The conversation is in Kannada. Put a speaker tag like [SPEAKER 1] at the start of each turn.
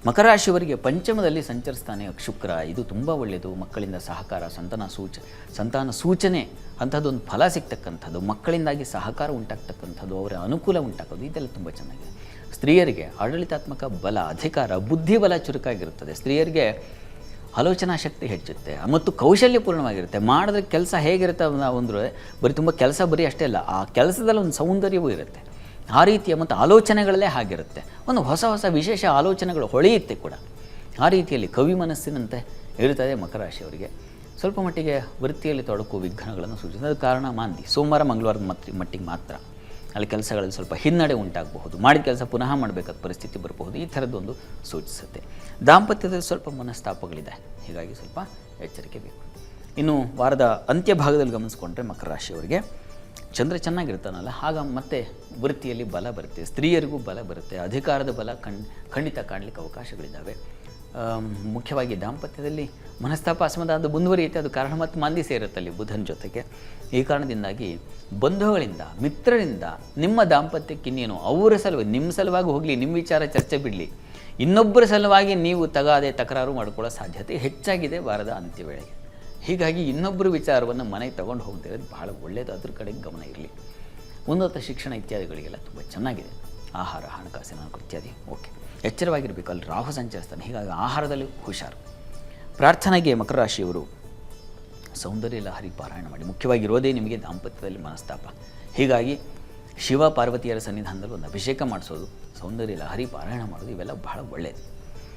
[SPEAKER 1] ಮಕರ ರಾಶಿಯವರಿಗೆ ಪಂಚಮದಲ್ಲಿ ಸಂಚರಿಸ್ತಾನೆ ಶುಕ್ರ. ಇದು ತುಂಬ ಒಳ್ಳೆಯದು. ಮಕ್ಕಳಿಂದ ಸಹಕಾರ, ಸಂತಾನ ಸೂಚನೆ ಅಂಥದ್ದೊಂದು ಫಲ ಸಿಗ್ತಕ್ಕಂಥದ್ದು, ಮಕ್ಕಳಿಂದಾಗಿ ಸಹಕಾರ ಉಂಟಾಗ್ತಕ್ಕಂಥದ್ದು, ಅವರ ಅನುಕೂಲ ಉಂಟಾಗೋದು, ಇದೆಲ್ಲ ತುಂಬ ಚೆನ್ನಾಗಿದೆ. ಸ್ತ್ರೀಯರಿಗೆ ಆಡಳಿತಾತ್ಮಕ ಬಲ, ಅಧಿಕಾರ, ಬುದ್ಧಿಬಲ ಚುರುಕಾಗಿರುತ್ತದೆ. ಸ್ತ್ರೀಯರಿಗೆ ಆಲೋಚನಾ ಶಕ್ತಿ ಹೆಚ್ಚುತ್ತೆ ಮತ್ತು ಕೌಶಲ್ಯಪೂರ್ಣವಾಗಿರುತ್ತೆ. ಮಾಡಿದ್ರೆ ಕೆಲಸ ಹೇಗಿರುತ್ತೆ ಅಂದರೆ ಬರೀ ತುಂಬ ಕೆಲಸ ಬರೀ ಅಷ್ಟೇ ಅಲ್ಲ, ಆ ಕೆಲಸದಲ್ಲಿ ಒಂದು ಸೌಂದರ್ಯವೂ ಇರುತ್ತೆ. ಆ ರೀತಿಯ ಮತ್ತು ಆಲೋಚನೆಗಳಲ್ಲೇ ಹಾಗಿರುತ್ತೆ. ಒಂದು ಹೊಸ ಹೊಸ ವಿಶೇಷ ಆಲೋಚನೆಗಳು ಹೊಳೆಯುತ್ತೆ ಕೂಡ. ಆ ರೀತಿಯಲ್ಲಿ ಕವಿ ಮನಸ್ಸಿನಂತೆ ಇರುತ್ತದೆ ಮಕರ ರಾಶಿಯವರಿಗೆ. ಸ್ವಲ್ಪ ಮಟ್ಟಿಗೆ ವೃತ್ತಿಯಲ್ಲಿ ತೊಡಕು ವಿಘ್ನಗಳನ್ನು ಸೂಚಿಸುತ್ತೆ. ಅದು ಕಾರಣ ಮಾಂದಿ. ಸೋಮವಾರ ಮಂಗಳವಾರದ ಮಟ್ಟಿಗೆ ಮಾತ್ರ ಅಲ್ಲಿ ಕೆಲಸಗಳಲ್ಲಿ ಸ್ವಲ್ಪ ಹಿನ್ನಡೆ ಉಂಟಾಗಬಹುದು. ಮಾಡಿದ ಕೆಲಸ ಪುನಃ ಮಾಡಬೇಕಾದ ಪರಿಸ್ಥಿತಿ ಬರಬಹುದು. ಈ ಥರದ್ದೊಂದು ಸೂಚಿಸುತ್ತೆ. ದಾಂಪತ್ಯದಲ್ಲಿ ಸ್ವಲ್ಪ ಮನಸ್ತಾಪಗಳಿದೆ, ಹೀಗಾಗಿ ಸ್ವಲ್ಪ ಎಚ್ಚರಿಕೆ ಬೇಕು. ಇನ್ನು ವಾರದ ಅಂತ್ಯ ಭಾಗದಲ್ಲಿ ಗಮನಿಸ್ಕೊಂಡ್ರೆ ಮಕರ ರಾಶಿಯವರಿಗೆ ಚಂದ್ರ ಚೆನ್ನಾಗಿರ್ತಾನಲ್ಲ, ಆಗ ಮತ್ತೆ ವೃತ್ತಿಯಲ್ಲಿ ಬಲ ಬರುತ್ತೆ, ಸ್ತ್ರೀಯರಿಗೂ ಬಲ ಬರುತ್ತೆ, ಅಧಿಕಾರದ ಬಲ ಖಂಡಿತ ಕಾಣಲಿಕ್ಕೆ ಅವಕಾಶಗಳಿದ್ದಾವೆ. ಮುಖ್ಯವಾಗಿ ದಾಂಪತ್ಯದಲ್ಲಿ ಮನಸ್ತಾಪ ಅಸಮಾಧಾನ ಮುಂದುವರಿಯುತ್ತೆ. ಅದು ಕಾರಣ ಮತ್ತು ಮಾಂದಿ ಸೇರುತ್ತೆ ಅಲ್ಲಿ ಬುಧನ ಜೊತೆಗೆ. ಈ ಕಾರಣದಿಂದಾಗಿ ಬಂಧುಗಳಿಂದ, ಮಿತ್ರರಿಂದ ನಿಮ್ಮ ದಾಂಪತ್ಯಕ್ಕೆ ಇನ್ನೇನು ಅವರ ಸಲುವಾಗಿ, ನಿಮ್ಮ ಸಲುವಾಗಿ ಹೋಗಲಿ, ನಿಮ್ಮ ವಿಚಾರ ಚರ್ಚೆ ಬಿಡಲಿ, ಇನ್ನೊಬ್ಬರ ಸಲುವಾಗಿ ನೀವು ತಕರಾರು ಮಾಡ್ಕೊಳ್ಳೋ ಸಾಧ್ಯತೆ ಹೆಚ್ಚಾಗಿದೆ ವಾರದ ಅಂತ್ಯ ವೇಳೆಗೆ. ಹೀಗಾಗಿ ಇನ್ನೊಬ್ಬರ ವಿಚಾರವನ್ನು ಮನೆಗೆ ತಗೊಂಡು ಹೋಗ್ತಿರೋದು ಬಹಳ ಒಳ್ಳೆಯದು. ಅದ್ರ ಕಡೆಗೆ ಗಮನ ಇರಲಿ. ಉನ್ನತ ಶಿಕ್ಷಣ ಇತ್ಯಾದಿಗಳಿಗೆಲ್ಲ ತುಂಬ ಚೆನ್ನಾಗಿದೆ. ಆಹಾರ, ಹಣಕಾಸಿನ ಅನುಕೂಲ ಇತ್ಯಾದಿ ಓಕೆ. ಎಚ್ಚರವಾಗಿರಬೇಕು. ಅಲ್ಲಿ ರಾಹು ಸಂಚರಿಸ್ತಾನೆ, ಹೀಗಾಗಿ ಆಹಾರದಲ್ಲಿ ಹುಷಾರು. ಪ್ರಾರ್ಥನೆಗೆ ಮಕರ ರಾಶಿಯವರು ಸೌಂದರ್ಯ ಲಹರಿ ಪಾರಾಯಣ ಮಾಡಿ. ಮುಖ್ಯವಾಗಿರೋದೇ ನಿಮಗೆ ದಾಂಪತ್ಯದಲ್ಲಿ ಮನಸ್ತಾಪ, ಹೀಗಾಗಿ ಶಿವ ಪಾರ್ವತಿಯರ ಸನ್ನಿಧಾನದಲ್ಲಿ ಒಂದು ಅಭಿಷೇಕ ಮಾಡಿಸೋದು, ಸೌಂದರ್ಯ ಲಹರಿ ಪಾರಾಯಣ ಮಾಡೋದು, ಇವೆಲ್ಲ ಬಹಳ ಒಳ್ಳೆಯದು.